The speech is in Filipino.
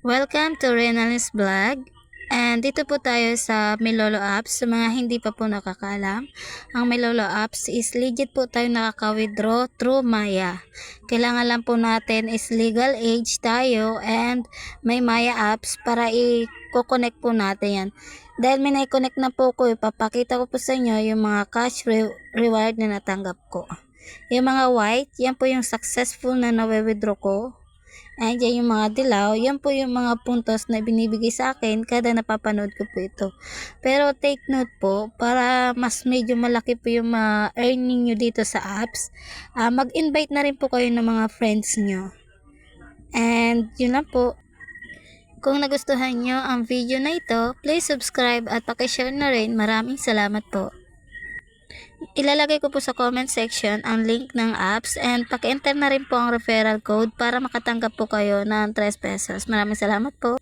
Welcome to Renal's Vlog. And dito po tayo sa Milolo Apps. Sa mga hindi pa po nakakalam, ang Milolo Apps is legit po tayo nakaka-withdraw through Maya. Kailangan lang po natin is legal age tayo and may Maya Apps para i-connect po natin yan. Dahil may na-connect na po ko, ipapakita ko po sa inyo yung mga cash reward na natanggap ko. Yung mga white, yan po yung successful na na-withdraw ko. Ayan yung mga dilaw, yan po yung mga puntos na binibigay sa akin kada napapanood ko po ito. Pero take note po, para mas medyo malaki po yung earning nyo dito sa apps, mag-invite na rin po kayo ng mga friends nyo. And yun lang po. Kung nagustuhan nyo ang video na ito, please subscribe at pakishare na rin. Maraming salamat po. Ilalagay ko po sa comment section ang link ng apps and paki-enter na rin po ang referral code para makatanggap po kayo ng 3 pesos. Maraming salamat po.